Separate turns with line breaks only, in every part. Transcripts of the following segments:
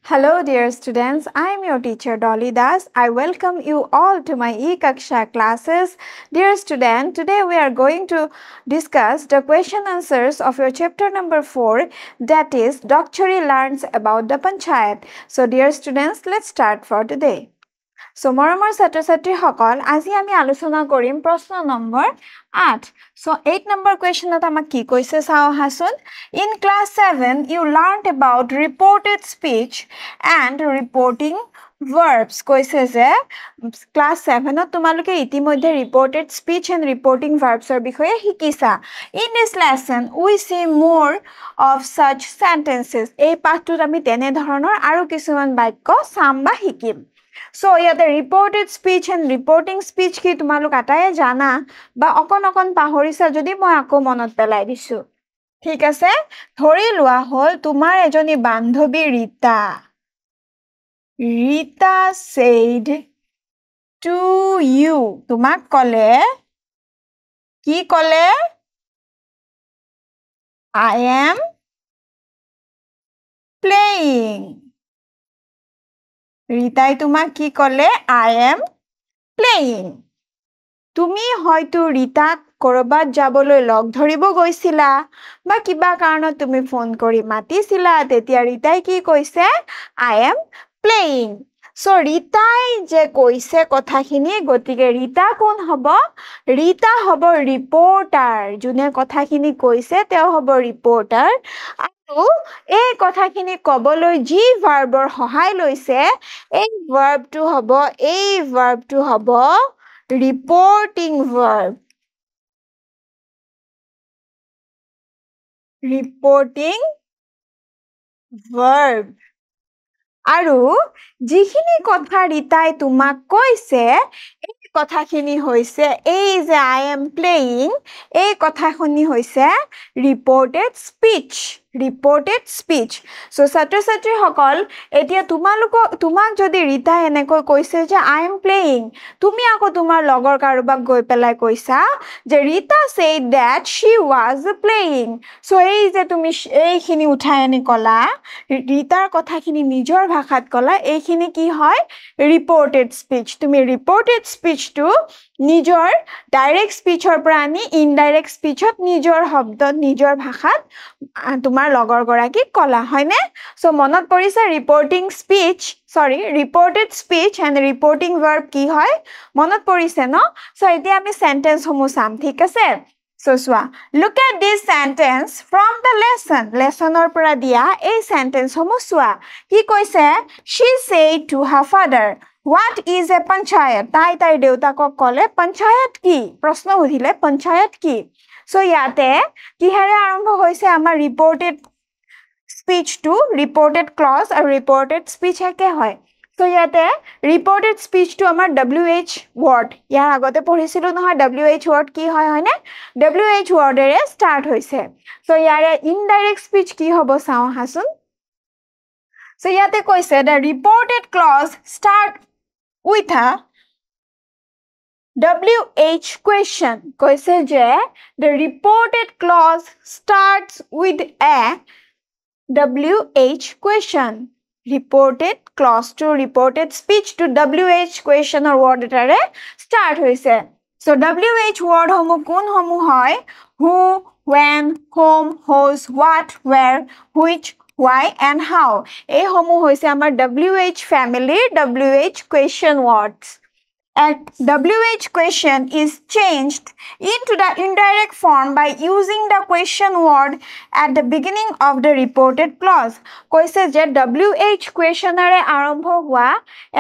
Hello dear students, I am your teacher Dolly Das. I welcome you all to my e-Kaksha classes. Dear student, today we are going to discuss the question answers of your chapter number 4, that is Doctory learns about the Panchayat. So dear students, let's start for today. So মৰমৰ ছাত্ৰ-ছাত্ৰীসকল আজি আমি আলোচনা কৰিম প্ৰশ্ন number 8 So 8 number question at আমাক কি কৈছে চাও হাসুন In class 7 you learned about reported speech and reporting verbs কৈছে যে class 7 ত তোমালোকে ইতিমধ্যে reported speech and reporting verbs এর বিষয়ে শিকিছা In this lesson we see more of such sentences এই পাঠটোত আমি তেনে ধৰণৰ আৰু কিছুমান বাক্য চাম বা শিকিম So, the reported speech and reporting speech ki tumaluk ataye jana ba okon pahorisa jodi moi ako monot pelai disu. Thik ase? Thori lua hol tumar ejoni bandhobi Rita. Rita said to you. Tumak kole? Ki kole? I am playing. রিতাই তোমাক কি কলে I am playing তুমি হয়তো রিতাক কৰবাত যাবলৈ লগ ধৰিব গৈছিলা বা কিবা কাৰণত তুমি ফোন কৰি মাতিছিলা তেতিয়া ৰিতাই কি কৈছে I am playing So ৰিতাই যে কৈছে কথাখিনি গতিকে ৰিতা কোন হ'ব ৰিতা হ'ব ৰিপৰ্টাৰ যোনে কথাখিনি কৈছে তেওঁ হ'ব ৰিপৰ্টাৰ আৰু এই কথাখিনি কবলৈ যি ভাৰ্বৰ সহায় লৈছে এই ভাৰ্বটো হ'ব reporting verb আৰু যিখিনি কথা ৰিতাই তোমাক কৈছে এই কথাখিনি হৈছে এই যে I am playing এই কথাখিনি হৈছে reported speech So ছাত্ৰ-ছাত্ৰী সকল এতিয়া তোমাক যদি ৰিতাই এনেকৈ কৈছে যে I am playing তুমি আকৌ তোমাৰ লগৰ কাৰোবাক গৈ পেলাই কৈছা যে Rita said that she was playing So এই যে তুমি এইখিনি উঠাই আনি কলা ৰিতাৰ কথাখিনি নিজৰ ভাষাত কলা এইখিনি কি হয় reported speech তুমি reported speech to নিজৰ direct speech or পৰা আনি indirect speech ত নিজৰ শব্দত নিজৰ ভাষাত তোমাৰ লগৰ গৰাকী কলা হয়নে সো মনত পৰিছে reported speech and reporting verb কি হয় মনত পৰিছে ন সো এতিয়া আমি সেন্টেন্স সমূহ চাম ঠিক আছে So look at this sentence from the lesson or পৰা দিয়া এই sentence সমূহ চোৱা কি কৈছে she said to her father What is a panchayat? তাই দেউতাকক কলে panchayat কি প্ৰশ্ন সুধিলে panchayat কি So ইয়াতে কিহেৰে আৰম্ভ হৈছে আমাৰ reported speech to reported clause আৰু reported speech একে হয় So ইয়াতে reported speech to আমাৰ WH word ইয়াৰ আগতে পঢ়িছিলো নহয় WH word কি হয় হয়নে WH word এৰে start হৈছে So ইয়াৰে indirect speech কি হ'ব চাও হাসুন So ইয়াতে কৈছে the reported clause start with a WH question কৈছে যে the reported clause starts with a WH question reported clause to reported speech to WH question or word এটাৰে start হৈছে So WH word সমূহ কোন সমূহ হয় who when whom whose what where which why and how এই সমূহ হৈছে আমাৰ WH family WH question words And WH question is changed into the indirect form by using the question word at the beginning of the reported clause. কৈছে যে WH questionৰে আৰম্ভ হোৱা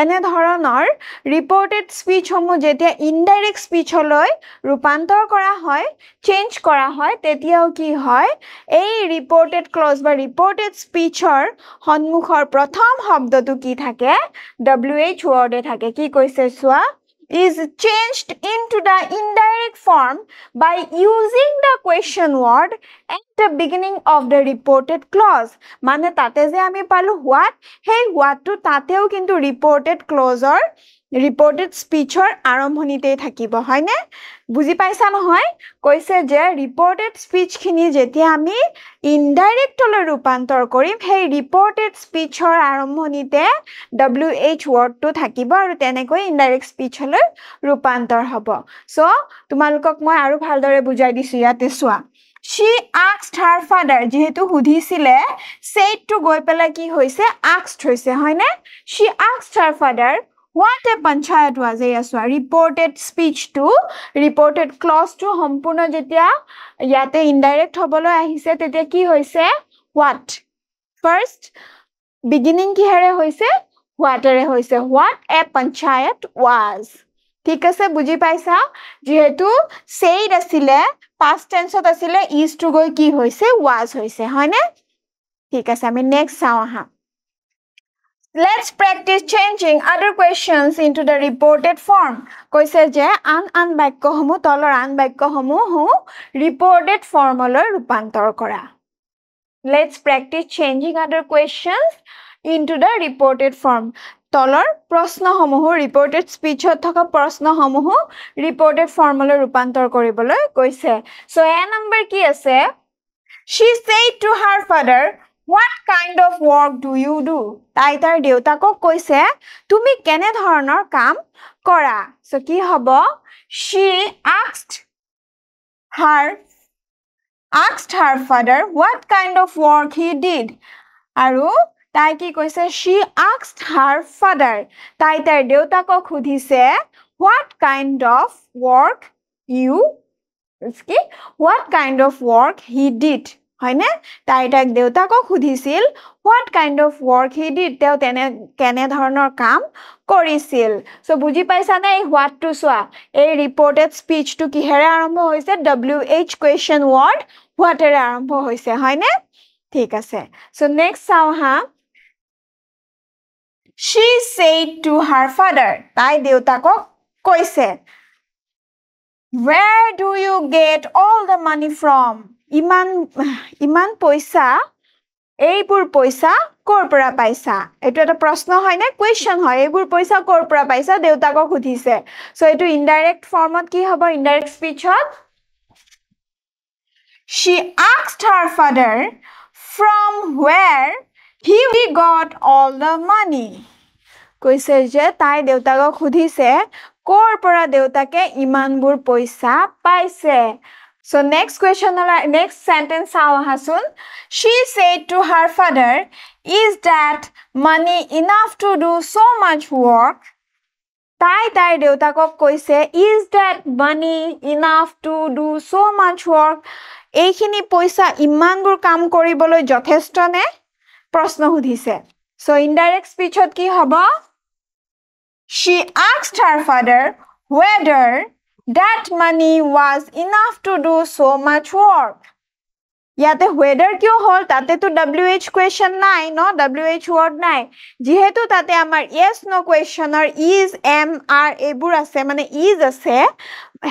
এনে ধৰণৰ reported speech সমূহ যেতিয়া indirect speech লৈ ৰূপান্তৰ কৰা হয় চেঞ্জ কৰা হয় তেতিয়াও কি হয় এই reported clause বা reported speechৰ সন্মুখৰ প্ৰথম শব্দটো কি থাকে WH word থাকে কি কৈছে চোৱা is changed into the indirect form by using the question word at the beginning of the reported clause. মানে তাতে যে আমি পালো what, hey what to তাতেও কিন্তু reported clause or ৰিপৰ্টেড স্পীচৰ আৰম্ভণিতে থাকিব হয়নে বুজি পাইছা নহয় কৈছে যে ৰিপৰ্টেড স্পীচখিনি যেতিয়া আমি ইনডাইৰেক্টলৈ ৰূপান্তৰ কৰিম সেই ৰিপৰ্টেড স্পীচৰ আৰম্ভণিতে WH ৱৰ্ডটো থাকিব আৰু তেনেকৈ ইনডাইৰেক্ট স্পীচলৈ ৰূপান্তৰ হ'ব সো তোমালোকক মই আৰু ভালদৰে বুজাই দিছো ইয়াতে চোৱা She asked her father যেহেতু সুধিছিলে said to গৈ পেলাই কি হৈছে asked হৈছে হয়নে She asked her father what a panchayat was a reported speech to reported clause to সম্পূৰ্ণ যেতিয়া ইয়াতে indirect হবলৈ আহিছে তেতিয়া কি হৈছে what first beginning কিহেৰে হৈছে what এৰে হৈছে what a panchayat was ঠিক আছে বুজি পাইছা যেহেতু said আছিলে past tense ত আছিলে is to গৈ কি হৈছে was হৈছে হয়নে ঠিক আছে আমি next চাও আহা Let's practice changing other questions into the reported form. কৈছে যে আন বাক্যসমূহ তলৰ আন বাক্যসমূহ reported form লৈ ৰূপান্তৰ কৰা Let's practice changing other questions into the reported form. তলৰ প্ৰশ্নসমূহ reported speech থকা প্ৰশ্নসমূহ reported form লৈ ৰূপান্তৰ কৰিবলৈ কৈছে So a number কি আছে She said to her father What kind of work do you do? তাই তাৰ দেউতাকক কৈছে তুমি কেনে ধৰণৰ কাম কৰা সো কি হ'ব She asked her father what kind of work he did আৰু তাই কি কৈছে She asked her father তাই তাৰ দেউতাকক সুধিছে what kind of work he did হয়নে তাই তাক দেউতাকক সুধিছিল what kind of work he did তেওঁ কেনে ধৰণৰ কাম কৰিছিল সো বুজি পাইছা নে এই what to চোৱা এই ৰিপৰ্টেড স্পীচটো কিহেৰে আৰম্ভ হৈছে WH question word what এৰে আৰম্ভ হৈছে হয়নে ঠিক আছে সো নেক্সট চাও হা She said to her father তাই দেউতাকক কৈছে Where do you get all the money from ইমান পইচা এইবোৰ পইচা কৰ পৰা পাইছা এটো এটা প্ৰশ্ন হয় না কোৱেশ্চন হয় এইবোৰ পইচা কৰ পৰা পাইছা দেউতাকক সুধিছে সো এটো ইনডাইৰেক্ট ফৰ্মত কি হ'ব indirect স্পীচত She asked her father from where he got all the money কৈছে যে তাই দেউতাকক সুধিছে কৰ পৰা দেউতাকে ইমানবোৰ পইচা পাইছে So next sentence চাও আহাচোন She said to her father Is that money enough to do so much work তাই দেউতাকক কৈছে Is that money enough to do so much work এইখিনি পইচা ইমানবোৰ কাম কৰিবলৈ যথেষ্ট নে প্ৰশ্ন সুধিছে So indirect speechত কি হ'ব She asked her father whether that money was enough to do so much work ইয়াতে whether কিয় হল তাতে তো WH question নাই ন WH word নাই যেহেতু তাতে আমাৰ yes no questioner is am are এইবোৰ আছে মানে is আছে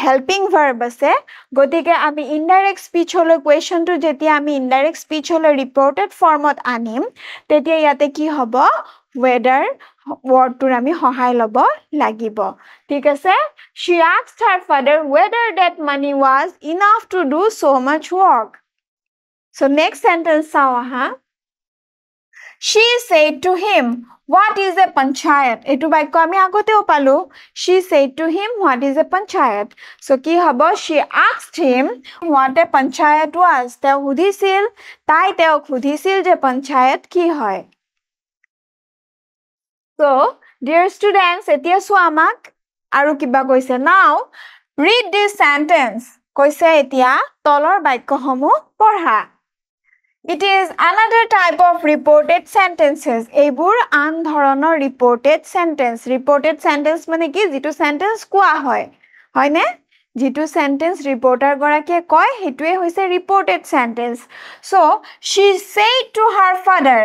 helping verb আছে গতিকে আমি indirect speech হলে question to যেতিয়া আমি indirect speech হলে reported formত আনিম তেতিয়া ইয়াতে কি হ'ব whether word to আমি সহায় লব লাগিব ঠিক আছে She asked her father whether that money was enough to do so much work So next sentence চাও আহা She said to him what is a panchayat এটো বাক্য আমি আগতেও পালো She said to him what is a panchayat So কি হ'ব She asked him what a panchayat was তেওঁ সুধিছিল তাই তেওঁক সুধিছিল যে panchayat কি হয় So dear students এতিয়া চোৱা আমাক আৰু কিবা কৈছে Now read this sentence কৈছে এতিয়া তলৰ বাক্যসমূহ পঢ়া It is another type of reported sentences. এইবোৰ আন ধৰণৰ reported sentence. Reported sentence মানে কি যিটো sentence কোৱা হয় হয়নে যিটো sentence reporter গৰাকীয়ে কয় হেতুৱে হৈছে reported sentence. So she said to her father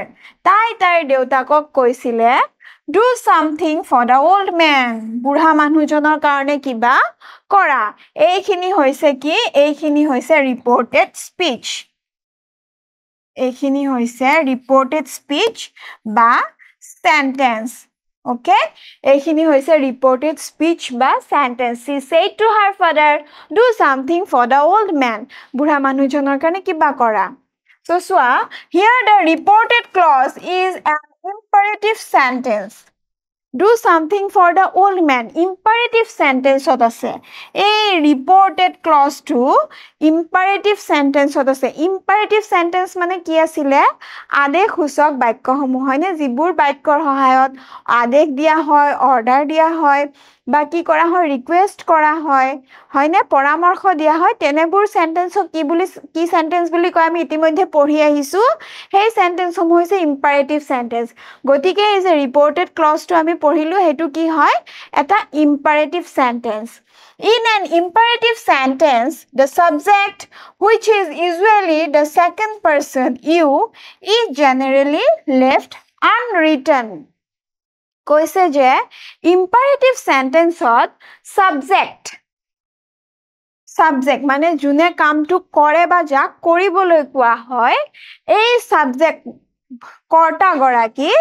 তাই তাইৰ দেউতাকক কৈছিলে do something for the old man. বুঢ়া মানুহজনৰ কাৰণে কিবা কৰা এইখিনি হৈছে কি এইখিনি হৈছে reported speech. এইখিনি হৈছে reported speech বা sentence Okay, এইখিনি হৈছে reported speech বা sentence. She said to her father, do something for the old man. বুঢ়া মানুহজনৰ কাৰণে কিবা কৰা. So চোৱা, here the reported clause is an imperative sentence. Do something for the old man. Imperative sentence ot ase. A reported clause to imperative sentence ot ase. Imperative sentence mane ki asile? Adekh husok baikko homo hoine jibur baikkor hohayot adekh dia hoy, order dia hoy, ba ki kora hoy, request kora hoy, hoine poramorkho dia hoy, tenebur sentence ki sentence buli koy ami itimodhye porhi ahisu. Hey sentence homo hoise imperative sentence. Gotike is a reported clause to ami পঢ়িলো হেতু কি হয় এটা imperative sentence. In an imperative sentence, the subject, which is usually the second person you, is generally left unwritten. কৈছে যে imperative sentence ত subject মানে যোনে কামটো কৰে বা যাক কৰিবলৈ কোৱা হয় এই subject কৰ্তা গৰাকী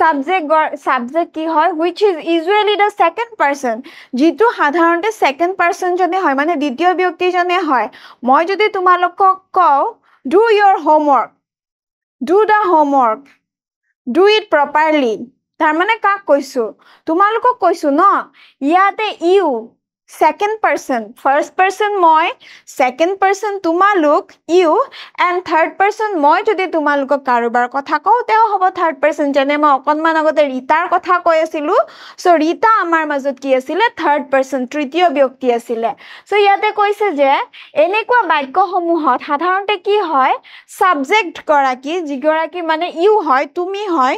subject কি হয় which is usually the second person jitu sadharonte second person jone hoy mane ditiyo byakti jone hoy moi jodi tumalokok kau do your homework, do the homework, do it properly tar mane kak koisu tumalokok koisu no iate you second person, first person moi, second person tumaluk you, and third person moi jodi tumalukok karobar kotha kau teo hobo third person jene ma okonman agote ritar kotha koi asilu so rita amar majot ki asile third person tritiyo byakti asile so iate koise je enekwa baikko homuhot sadharonte ki hoy subject goraki jigoraki mane you hoy tumi hoy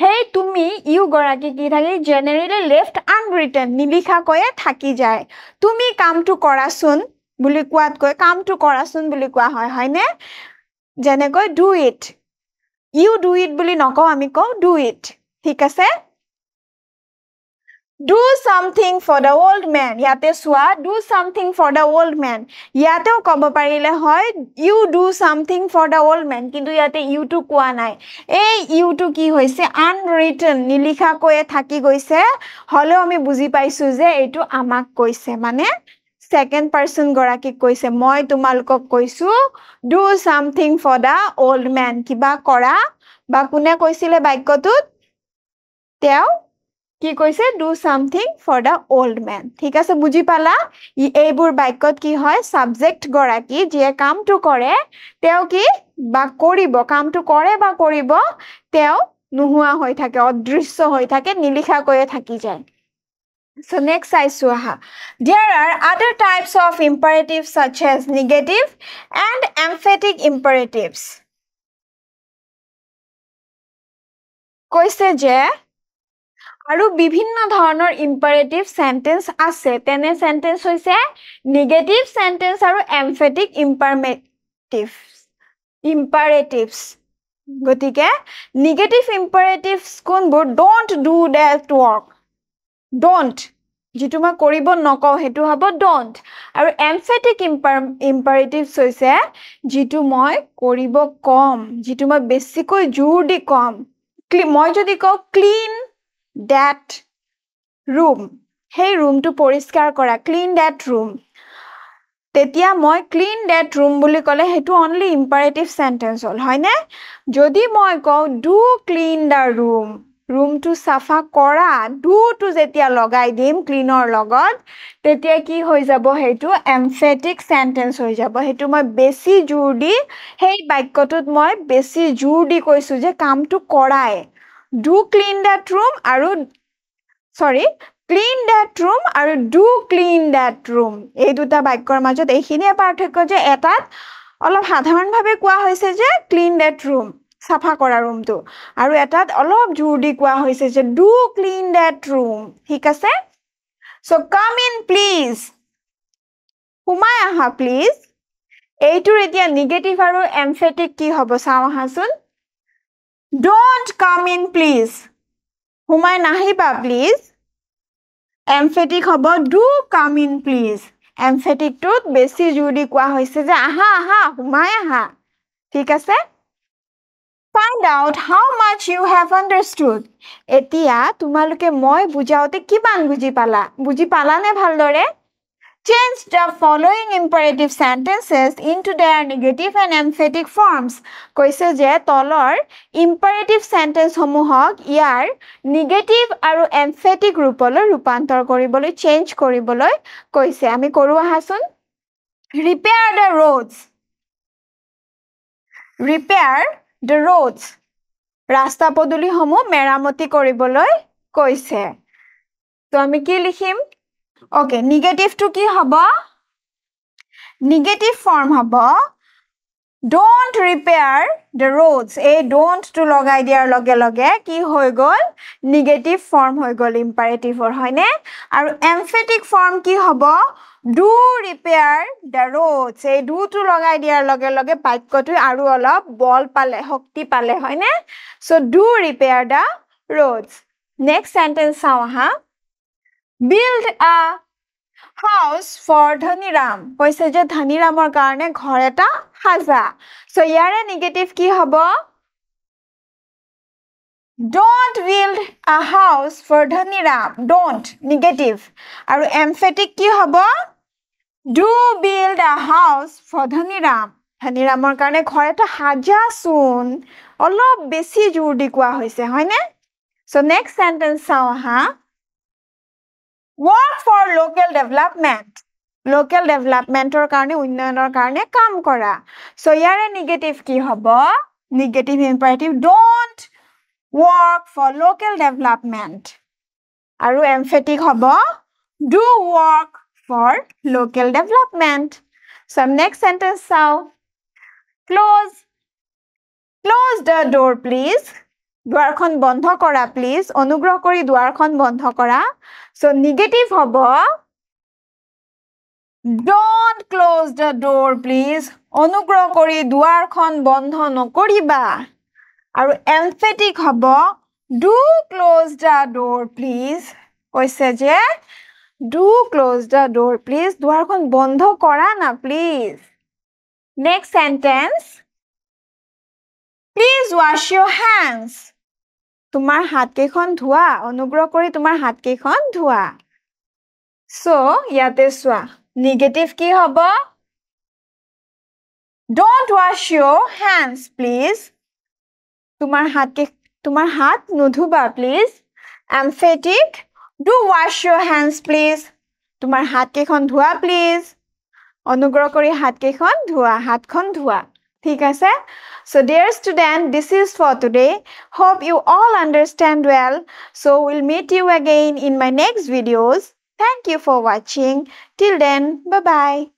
Hey tumi you goraki ki thake generally left unwritten nilikha koye thaki jay tumi kam to korasun buli kwat koy kam to korasun buli kwa hoy hoyne jene koy do it you do it buli noko ami ko do it thik ase do something for the old man yate swa do something for the old man yate kobo parile hoy you do something for the old man kintu yate you to kwa nai ei you to ki hoise unwritten nilikha koye thaki goise hole ami buji paisu je etu amak koise mane second person goraki koise moi tumalukok koisu do something for the old man kiba kora ba kune koisile baikotut teo কি কৈছে do something for the old man ঠিক আছে বুজি পালা এইবোৰ বাক্যত কি হয় সাবজেক্ট গৰাকী যে কামটো কৰে তেও কি বা কৰিব কামটো কৰে বা কৰিব তেও নুহুৱা হৈ থাকে অদৃশ্য হৈ থাকে নিলিখা কৈয়ে থাকি যায় So next I saw there are other types of imperatives such as negative and emphatic imperatives কৈছে যে আৰু বিভিন্ন ধৰণৰ imperative sentence আছে তেনে sentence হৈছে negative sentence আৰু emphatic imperatives গতিকে negative imperatives কোনবোৰ don't do that work don't যেটো মই কৰিব নকও হেতু হ'ব don't আৰু emphatic imperatives হৈছে যেটো মই কৰিব কম যেটো মই বেছিকৈ জোৰ দি কম মই যদি কও clean that room hey room to poriskar kora clean that room tetia moi clean that room boli kole hetu only imperative sentence hol hoy na jodi moi ko do clean the room to safa kora do to jetia logai dim cleaner logot tetia ki hoi jabo hetu emphatic sentence hoi jabo hetu moi besi jur di hey baikotut moi besi jur di koisu je kam to korai do clean that room aru clean that room aru do clean that room ei duta bakkor majot ekhini parthokyo je etat olop sadharon bhabe koa hoise je clean that room safa kora room tu aru etat olop jurdi koa hoise je do clean that room thik ase so come in please humai aha please eitur etia negative aru emphatic ki hobo sao hasun don't come in please humai nahiba please emphatic hobo do come in please emphatic tut besi jodi kwa hoise je aha aha humai aha thik ase find out how much you have understood. Etia tumaluke moi bujaote kiman buji pala ne bhaldore? Change the following imperative sentences into their negative and emphatic forms. Koise je tolor imperative sentence homuhok iar negative aru emphatic rupoloi rupantor koriboloi change koriboloi koise. Ami koru ahasun. Repair the roads. Repair the roads. Rasta poduli homu meramoti koriboloi koise. So ami ki likhim? Okay, negative to ki haba? Negative form haba. Don't repair the roads. A don't to logai diar loge ki hoi gol? Negative form hoi gol imperative or hoine. Aru emphatic form ki haba? Do repair the roads. A do to logai diar loge paikko tu aru olop ball pale hokti pale hoine. So do repair the roads. Next sentence saw ha. Build a house for Dhaniram. Koise je Dhaniramor karone ghor eta haja. So yare negative ki hobo? Don't build a house for Dhaniram. Don't negative. Aru emphatic ki hobo? Do build a house for Dhaniram. Dhaniramor karone ghor eta haja soon. Olop besi jor dikwa hoise hoine? So next sentence saw ha. Work for local development. Local development or karne unnayanor karne kam kora. So yare negative ki hobo? Negative imperative. Don't work for local development. Aru emphatic hobo? Do work for local development. So next sentence saw. Close the door please. Duarkhon bondho kora please. Onugroh kori duarkhon bondho kora. So negative hobo. Don't close the door please. Onugroh kori duarkhon bondho nokoriba. Aru emphatic hobo. Do close the door please. Koise je do close the door please. Duarkhon bondho kora na please. Next sentence. Please wash your hands. Tumar hat kekhon dhua. Onugroh kori tumar hat kekhon dhua. So, yate swa. Negative ki hobo? Don't wash your hands, please. Tumar hat nudhuba, please. Emphatic. Do wash your hands, please. Tumar hat kekhon dhua, please. Onugroh kori hat kekhon dhua. Hat khon dhua. Thik ase? So dear student, this is for today. Hope you all understand well. So we'll meet you again in my next videos. Thank you for watching. Till then, bye-bye.